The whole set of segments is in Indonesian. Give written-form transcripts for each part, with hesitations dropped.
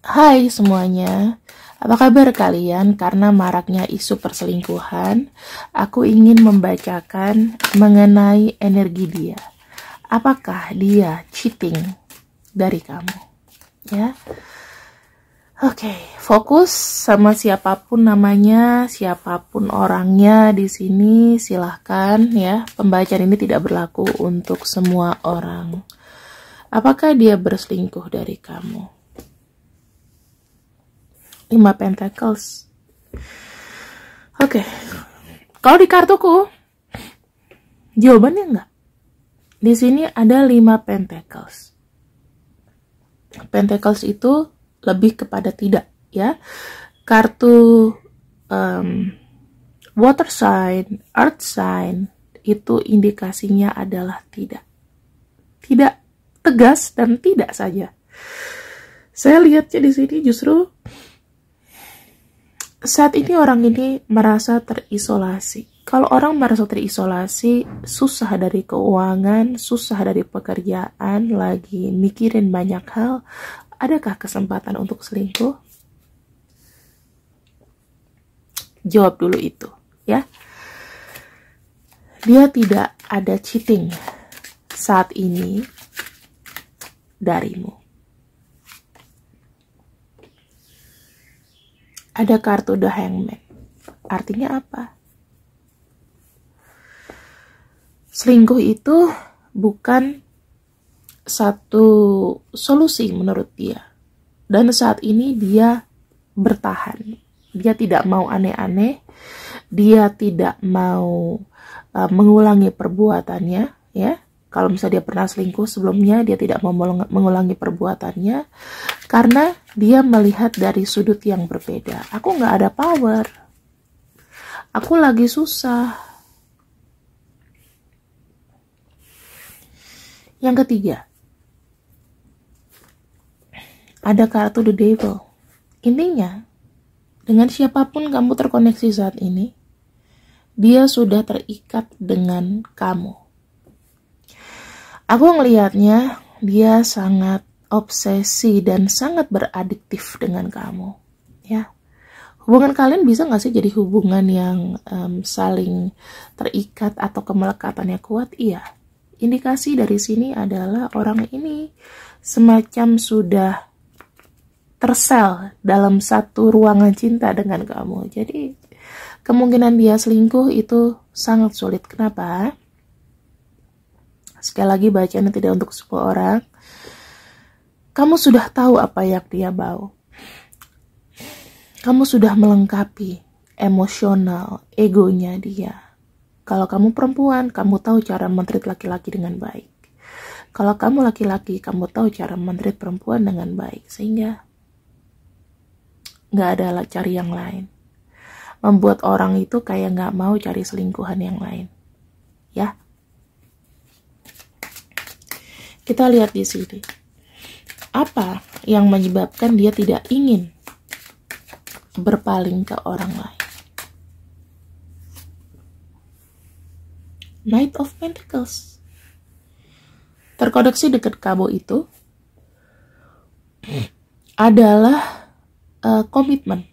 Hai semuanya, apa kabar kalian? Karena maraknya isu perselingkuhan, aku ingin membacakan mengenai energi dia. Apakah dia cheating dari kamu? Ya, oke, fokus sama siapapun namanya, siapapun orangnya di sini, silahkan ya. Pembacaan ini tidak berlaku untuk semua orang. Apakah dia berselingkuh dari kamu? 5 Pentacles. Oke. Kalau di kartuku jawabannya enggak. Di sini ada 5 Pentacles. Pentacles itu lebih kepada tidak, ya. Kartu water sign, earth sign itu indikasinya adalah tidak. Tidak tegas dan tidak saja. Saya lihatnya di sini justru saat ini orang ini merasa terisolasi. Kalau orang merasa terisolasi, susah dari keuangan, susah dari pekerjaan, lagi mikirin banyak hal, adakah kesempatan untuk selingkuh? Jawab dulu itu, ya. Dia tidak ada cheating saat ini darimu. Ada kartu The Hangman. Artinya apa? Selingkuh itu bukan satu solusi menurut dia. Dan saat ini dia bertahan. Dia tidak mau aneh-aneh. Dia tidak mau mengulangi perbuatannya, ya. Kalau misalnya dia pernah selingkuh sebelumnya, dia tidak mau mengulangi perbuatannya karena dia melihat dari sudut yang berbeda. Aku nggak ada power, aku lagi susah. Yang ketiga, ada kartu The Devil. Intinya, dengan siapapun kamu terkoneksi saat ini, dia sudah terikat dengan kamu. Aku ngelihatnya dia sangat obsesi dan sangat beradiktif dengan kamu, ya. Hubungan kalian bisa nggak sih jadi hubungan yang saling terikat atau kemelekatannya kuat? Iya. Indikasi dari sini adalah orang ini semacam sudah tersel dalam satu ruangan cinta dengan kamu. Jadi kemungkinan dia selingkuh itu sangat sulit. Kenapa? Sekali lagi bacaan tidak untuk semua orang. Kamu sudah tahu apa yang dia mau. Kamu sudah melengkapi emosional, egonya dia. Kalau kamu perempuan, kamu tahu cara men-treat laki-laki dengan baik. Kalau kamu laki-laki, kamu tahu cara men-treat perempuan dengan baik. Sehingga nggak ada cari yang lain. Membuat orang itu kayak nggak mau cari selingkuhan yang lain. Ya. Kita lihat di sini. Apa yang menyebabkan dia tidak ingin berpaling ke orang lain? Knight of Pentacles. Terkoneksi dekat kamu itu adalah komitmen.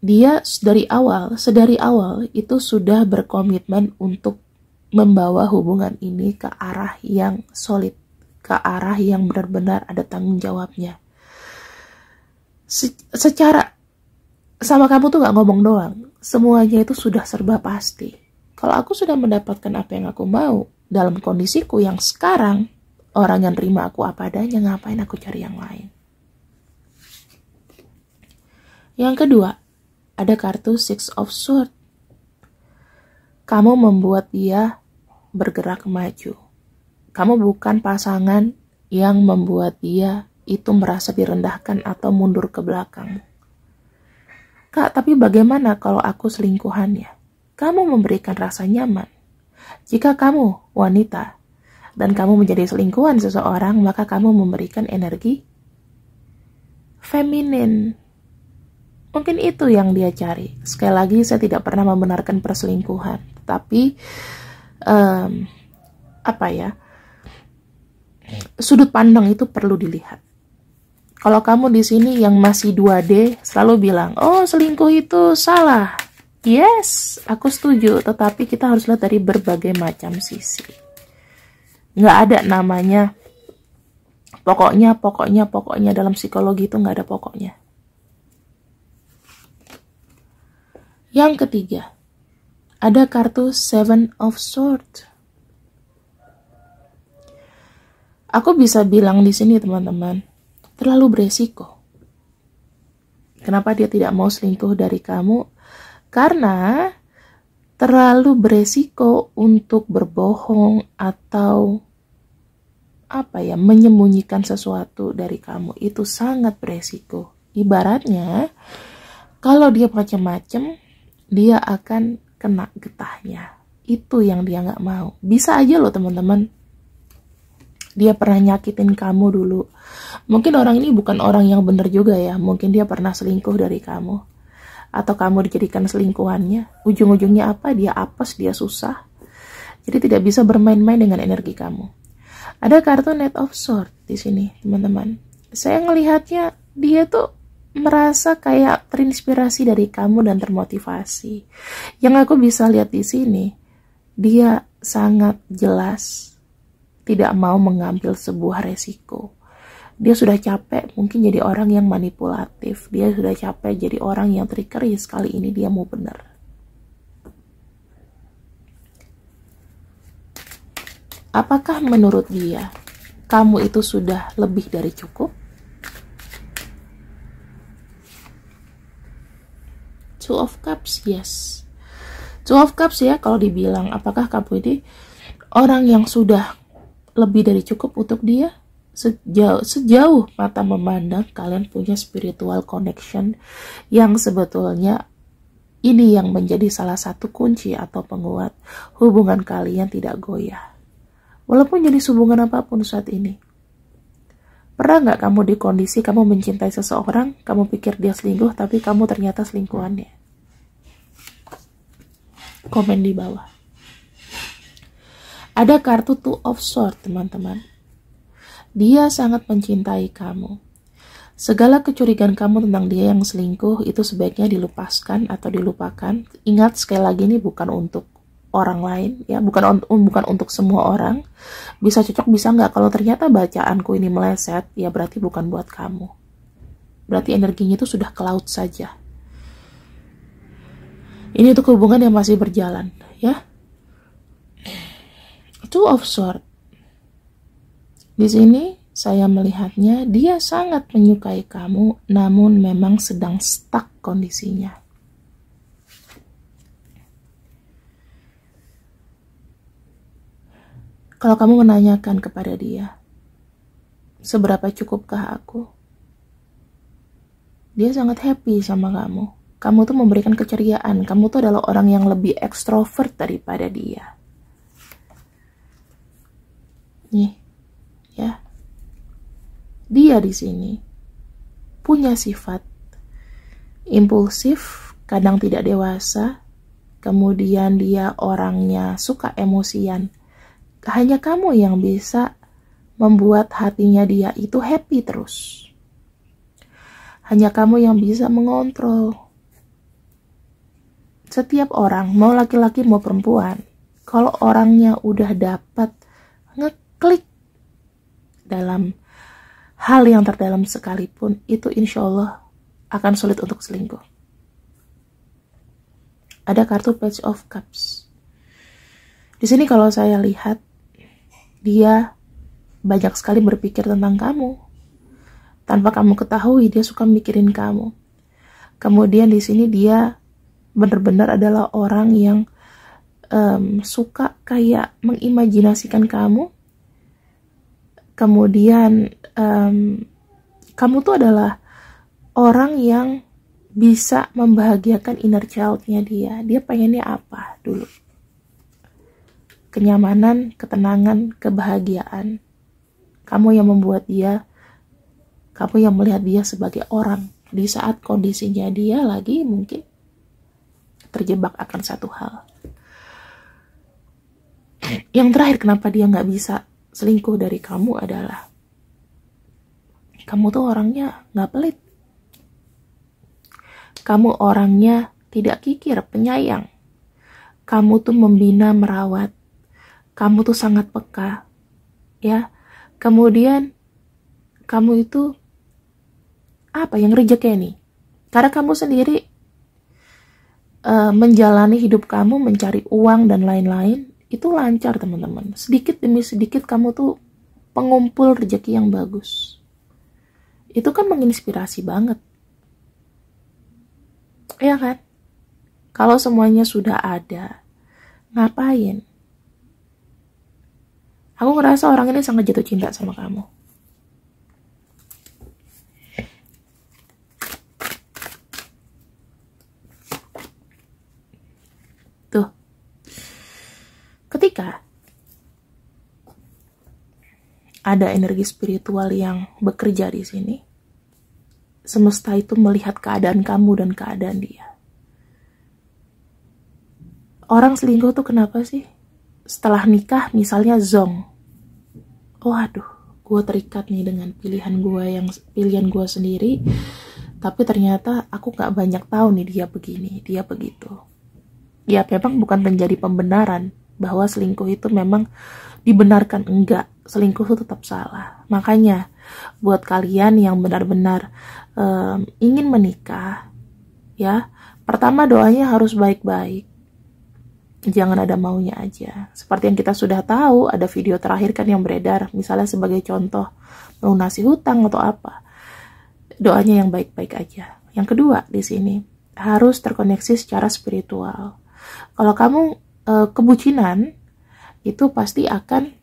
Dia sedari awal itu sudah berkomitmen untuk membawa hubungan ini ke arah yang solid, ke arah yang benar-benar ada tanggung jawabnya. Secara sama kamu tuh gak ngomong doang, semuanya itu sudah serba pasti. Kalau aku sudah mendapatkan apa yang aku mau dalam kondisiku yang sekarang, orang yang terima aku apa adanya, ngapain aku cari yang lain? Yang kedua, ada kartu Six of Swords. Kamu membuat dia bergerak maju. Kamu bukan pasangan yang membuat dia itu merasa direndahkan atau mundur ke belakang. Kak, tapi bagaimana kalau aku selingkuhannya? Kamu memberikan rasa nyaman. Jika kamu wanita dan kamu menjadi selingkuhan seseorang, maka kamu memberikan energi feminin. Mungkin itu yang dia cari. Sekali lagi, saya tidak pernah membenarkan perselingkuhan. Tapi, sudut pandang itu perlu dilihat. Kalau kamu di sini yang masih 2D selalu bilang, oh selingkuh itu salah. Yes, aku setuju. Tetapi kita harus lihat dari berbagai macam sisi. Nggak ada namanya pokoknya dalam psikologi itu nggak ada pokoknya. Yang ketiga, ada kartu Seven of Swords. Aku bisa bilang di sini teman-teman, terlalu beresiko. Kenapa dia tidak mau selingkuh dari kamu? Karena terlalu beresiko untuk berbohong atau menyembunyikan sesuatu dari kamu. Itu sangat beresiko. Ibaratnya, kalau dia macam-macam, dia akan kena getahnya. Itu yang dia nggak mau. Bisa aja loh teman-teman, dia pernah nyakitin kamu dulu. Mungkin orang ini bukan orang yang benar juga ya. Mungkin dia pernah selingkuh dari kamu. Atau kamu dijadikan selingkuhannya. Ujung-ujungnya apa? Dia apes, dia susah. Jadi tidak bisa bermain-main dengan energi kamu. Ada kartu Knight of Swords di sini, teman-teman. Saya ngelihatnya dia tuh merasa kayak terinspirasi dari kamu dan termotivasi. Yang aku bisa lihat di sini, dia sangat jelas tidak mau mengambil sebuah resiko. Dia sudah capek mungkin jadi orang yang manipulatif. Dia sudah capek jadi orang yang trickery. Kali ini dia mau benar. Apakah menurut dia kamu itu sudah lebih dari cukup? Two of Cups, yes. Two of Cups ya, kalau dibilang apakah kamu ini orang yang sudah lebih dari cukup untuk dia? Sejauh mata memandang, kalian punya spiritual connection yang sebetulnya ini yang menjadi salah satu kunci atau penguat hubungan kalian tidak goyah. Walaupun jenis hubungan apapun saat ini. Pernah nggak kamu di kondisi kamu mencintai seseorang, kamu pikir dia selingkuh, tapi kamu ternyata selingkuhannya? Komen di bawah. Ada kartu Two of Swords, teman-teman. Dia sangat mencintai kamu. Segala kecurigaan kamu tentang dia yang selingkuh itu sebaiknya dilepaskan atau dilupakan. Ingat sekali lagi ini bukan untuk orang lain, ya, bukan untuk semua orang. Bisa cocok, bisa nggak. Kalau ternyata bacaanku ini meleset, ya berarti bukan buat kamu. Berarti energinya itu sudah ke laut saja. Ini untuk hubungan yang masih berjalan, ya. Two of Swords. Di sini saya melihatnya dia sangat menyukai kamu, namun memang sedang stuck kondisinya. Kalau kamu menanyakan kepada dia, seberapa cukupkah aku? Dia sangat happy sama kamu. Kamu tuh memberikan keceriaan. Kamu tuh adalah orang yang lebih ekstrovert daripada dia. Nih, ya. Dia di sini punya sifat impulsif, kadang tidak dewasa. Kemudian dia orangnya suka emosian. Hanya kamu yang bisa membuat hatinya dia itu happy terus. Hanya kamu yang bisa mengontrol. Setiap orang, mau laki-laki mau perempuan, kalau orangnya udah dapat ngeklik dalam hal yang terdalam sekalipun, itu insya Allah akan sulit untuk selingkuh. Ada kartu Page of Cups. Di sini kalau saya lihat, dia banyak sekali berpikir tentang kamu. Tanpa kamu ketahui, dia suka mikirin kamu. Kemudian di sini dia benar-benar adalah orang yang suka kayak mengimajinasikan kamu. Kemudian kamu tuh adalah orang yang bisa membahagiakan inner child-nya dia. Dia pengennya apa dulu? Kenyamanan, ketenangan, kebahagiaan. Kamu yang membuat dia, kamu yang melihat dia sebagai orang di saat kondisinya dia lagi mungkin terjebak akan satu hal. Yang terakhir, kenapa dia nggak bisa selingkuh dari kamu adalah kamu tuh orangnya nggak pelit. Kamu orangnya tidak kikir, penyayang. Kamu tuh membina, merawat. Kamu tuh sangat peka, ya. Kemudian kamu itu apa yang rezeki nih? Karena kamu sendiri menjalani hidup kamu, mencari uang dan lain-lain, itu lancar teman-teman. Sedikit demi sedikit kamu tuh pengumpul rezeki yang bagus. Itu kan menginspirasi banget. Iya kan? Kalau semuanya sudah ada, ngapain? Aku ngerasa orang ini sangat jatuh cinta sama kamu. Tuh. Ketika ada energi spiritual yang bekerja di sini, semesta itu melihat keadaan kamu dan keadaan dia. Orang selingkuh tuh kenapa sih? Setelah nikah misalnya zong. Oh aduh, gue terikat nih dengan pilihan gue sendiri. Tapi ternyata aku gak banyak tahu nih dia begini, dia begitu. Ya memang bukan menjadi pembenaran bahwa selingkuh itu memang dibenarkan, enggak. Selingkuh itu tetap salah. Makanya buat kalian yang benar-benar ingin menikah, ya, pertama doanya harus baik-baik. Jangan ada maunya aja. Seperti yang kita sudah tahu, ada video terakhir kan yang beredar, misalnya sebagai contoh melunasi hutang atau apa. Doanya yang baik-baik aja. Yang kedua di sini harus terkoneksi secara spiritual. Kalau kamu kebucinan, itu pasti akan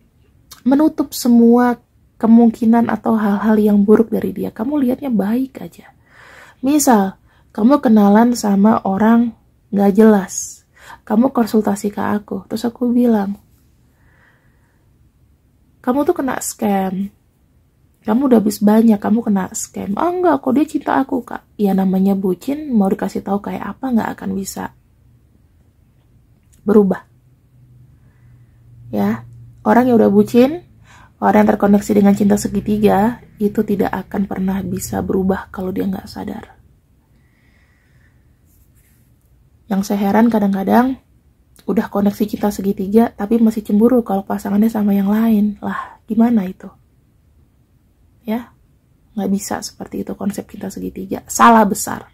menutup semua kemungkinan atau hal-hal yang buruk dari dia. Kamu lihatnya baik aja. Misal, kamu kenalan sama orang gak jelas. Kamu konsultasi ke aku. Terus aku bilang, kamu tuh kena scam. Kamu udah habis banyak, kamu kena scam. Oh enggak, kok dia cinta aku, Kak. Ya namanya bucin, mau dikasih tahu kayak apa gak akan bisa berubah. Ya, orang yang udah bucin, orang yang terkoneksi dengan cinta segitiga, itu tidak akan pernah bisa berubah kalau dia nggak sadar. Yang saya heran kadang-kadang, udah koneksi cinta segitiga, tapi masih cemburu kalau pasangannya sama yang lain. Lah, gimana itu? Ya, nggak bisa seperti itu konsep cinta segitiga. Salah besar.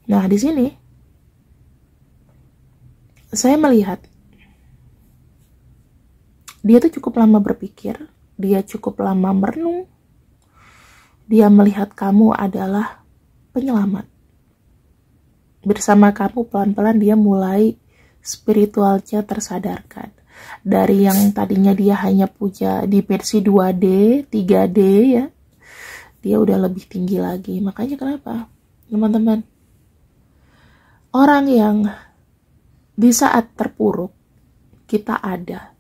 Nah, di sini, saya melihat dia tuh cukup lama berpikir, dia cukup lama merenung, dia melihat kamu adalah penyelamat. Bersama kamu pelan-pelan dia mulai spiritualnya tersadarkan. Dari yang tadinya dia hanya punya dimensi 2D, 3D ya, dia udah lebih tinggi lagi. Makanya kenapa, teman-teman? Orang yang di saat terpuruk, kita ada.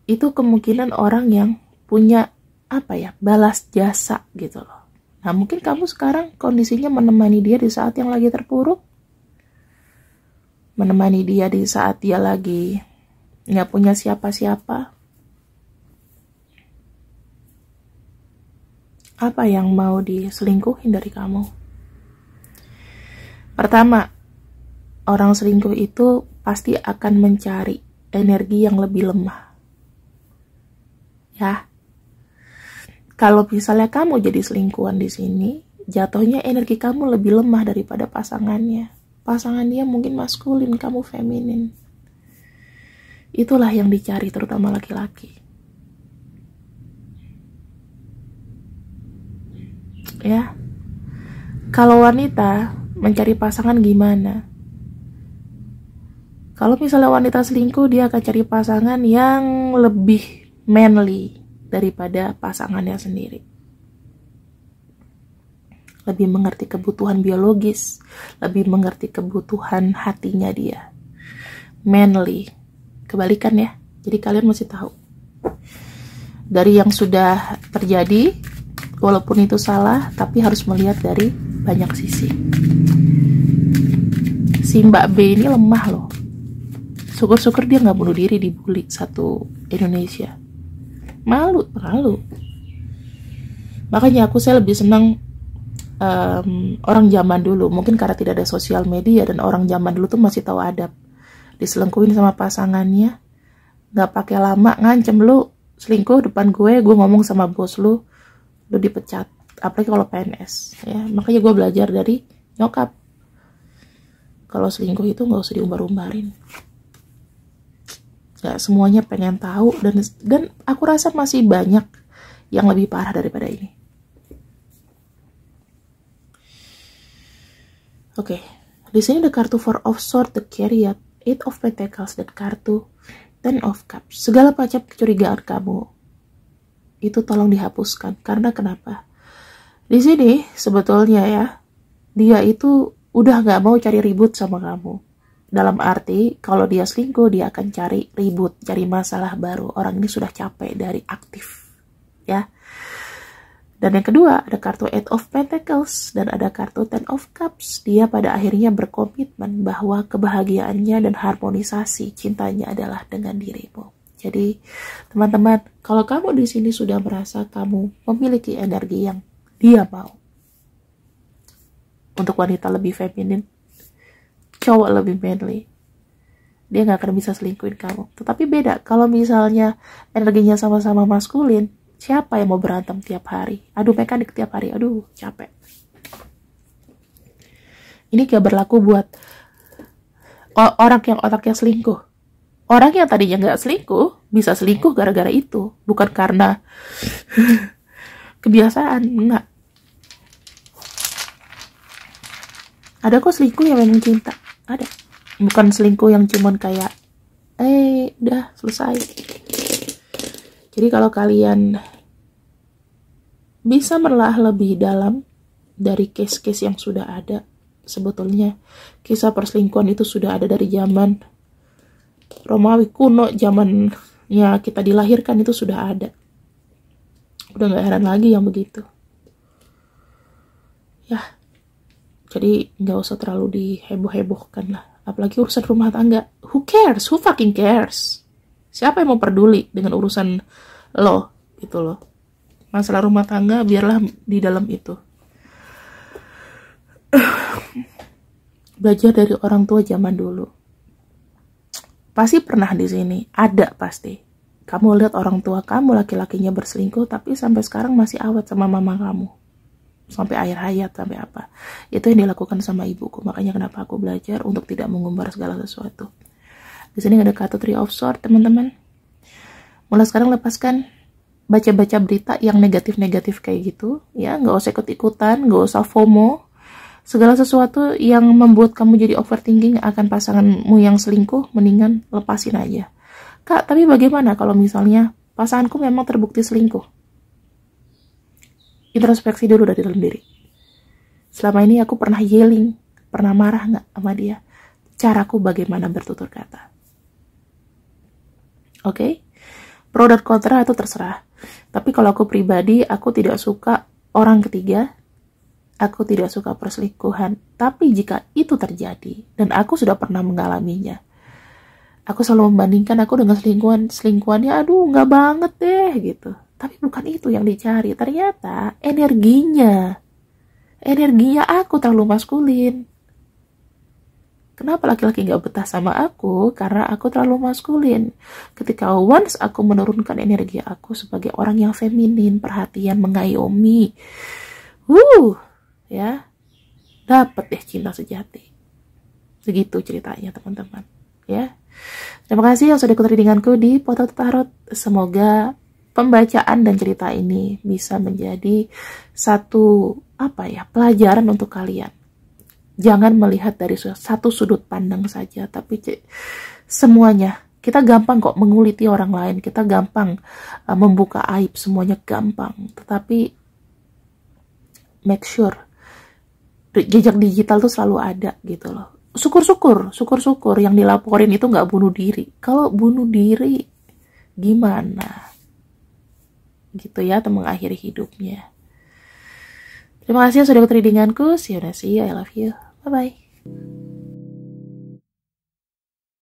Itu kemungkinan orang yang punya balas jasa gitu loh. Nah mungkin kamu sekarang kondisinya menemani dia di saat yang lagi terpuruk, menemani dia di saat dia lagi nggak punya siapa-siapa. Apa yang mau diselingkuhin dari kamu? Pertama, orang selingkuh itu pasti akan mencari energi yang lebih lemah. Ya, kalau misalnya kamu jadi selingkuhan di sini, jatuhnya energi kamu lebih lemah daripada pasangannya. Pasangannya mungkin maskulin, kamu feminin. Itulah yang dicari, terutama laki-laki. Ya, kalau wanita mencari pasangan gimana? Kalau misalnya wanita selingkuh, dia akan cari pasangan yang lebih manly daripada pasangannya sendiri. Lebih mengerti kebutuhan biologis, lebih mengerti kebutuhan hatinya dia. Manly. Kebalikan ya. Jadi kalian mesti tahu. Dari yang sudah terjadi, walaupun itu salah, tapi harus melihat dari banyak sisi. Si Mbak B ini lemah loh. Syukur-syukur dia gak bunuh diri, dibully satu Indonesia. Malu. Makanya saya lebih senang orang zaman dulu. Mungkin karena tidak ada sosial media dan orang zaman dulu tuh masih tahu adab. Diselingkuhin sama pasangannya, nggak pakai lama ngancem, lu selingkuh depan gue ngomong sama bos lu dipecat. Apalagi kalau PNS ya. Makanya gue belajar dari nyokap, kalau selingkuh itu nggak usah diumbar-umbarin. Nggak semuanya pengen tahu, dan aku rasa masih banyak yang lebih parah daripada ini. Oke, di sini ada kartu Four of Swords, the Chariot, Eight of Pentacles, dan kartu Ten of Cups. Segala macam kecurigaan kamu itu tolong dihapuskan. Karena kenapa? Di sini sebetulnya ya, dia itu udah nggak mau cari ribut sama kamu. Dalam arti kalau dia selingkuh, dia akan cari ribut, cari masalah baru. Orang ini sudah capek dari aktif, ya. Dan yang kedua ada kartu Eight of Pentacles dan ada kartu Ten of Cups. Dia pada akhirnya berkomitmen bahwa kebahagiaannya dan harmonisasi cintanya adalah dengan dirimu. Jadi teman-teman, kalau kamu di sini sudah merasa kamu memiliki energi yang dia mau, untuk wanita lebih feminin, cowok lebih manly, dia nggak akan bisa selingkuhin kamu. Tetapi beda kalau misalnya energinya sama-sama maskulin. Siapa yang mau berantem tiap hari? Aduh, mekanik tiap hari. Aduh, capek. Ini gak berlaku buat orang yang otaknya selingkuh. Orang yang tadinya gak selingkuh, bisa selingkuh gara-gara itu. Bukan karena kebiasaan, enggak. Ada kok selingkuh yang memang cinta. Ada. Bukan selingkuh yang cuman kayak, udah selesai. Jadi kalau kalian bisa menelaah lebih dalam dari case-case yang sudah ada, sebetulnya kisah perselingkuhan itu sudah ada dari zaman Romawi kuno, zamannya kita dilahirkan itu sudah ada. Udah gak heran lagi yang begitu. Ya, jadi gak usah terlalu diheboh-hebohkan lah. Apalagi urusan rumah tangga. Who cares? Who fucking cares? Siapa yang mau peduli dengan urusan lo, gitu loh. Masalah rumah tangga biarlah di dalam itu. Belajar dari orang tua zaman dulu. Pasti pernah di sini, ada pasti. Kamu lihat orang tua kamu laki-lakinya berselingkuh, tapi sampai sekarang masih awet sama mama kamu. Sampai akhir hayat, sampai apa. Itu yang dilakukan sama ibuku. Makanya kenapa aku belajar untuk tidak mengumbar segala sesuatu. Di sini ada kartu Three of Swords, teman-teman. Mulai sekarang lepaskan baca-baca berita yang negatif-negatif kayak gitu, ya, nggak usah ikut-ikutan, nggak usah FOMO. Segala sesuatu yang membuat kamu jadi overthinking akan pasanganmu yang selingkuh, mendingan lepasin aja. Kak, tapi bagaimana kalau misalnya pasanganku memang terbukti selingkuh? Introspeksi dulu dari dalam diri. Selama ini aku pernah yelling, pernah marah nggak sama dia? Caraku bagaimana bertutur kata? Oke? Pro dan kontra itu terserah. Tapi kalau aku pribadi, aku tidak suka orang ketiga. Aku tidak suka perselingkuhan. Tapi jika itu terjadi, dan aku sudah pernah mengalaminya, aku selalu membandingkan aku dengan selingkuhannya, aduh nggak banget deh gitu. Tapi bukan itu yang dicari. Ternyata energinya aku terlalu maskulin. Kenapa laki-laki gak betah sama aku? Karena aku terlalu maskulin. Ketika once aku menurunkan energi aku sebagai orang yang feminin, perhatian, mengayomi, ya, dapat deh cinta sejati. Begitu ceritanya, teman-teman. Ya, terima kasih yang sudah ikut readinganku di Potret Tarot. Semoga pembacaan dan cerita ini bisa menjadi satu pelajaran untuk kalian. Jangan melihat dari satu sudut pandang saja, tapi semuanya. Kita gampang kok menguliti orang lain, kita gampang membuka aib, semuanya gampang. Tetapi make sure jejak digital tuh selalu ada gitu loh. Syukur-syukur yang dilaporin itu nggak bunuh diri. Kalau bunuh diri gimana? Gitu ya, atau mengakhiri hidupnya. Terima kasih sudah ikut readinganku. See you, I love you. Bye-bye.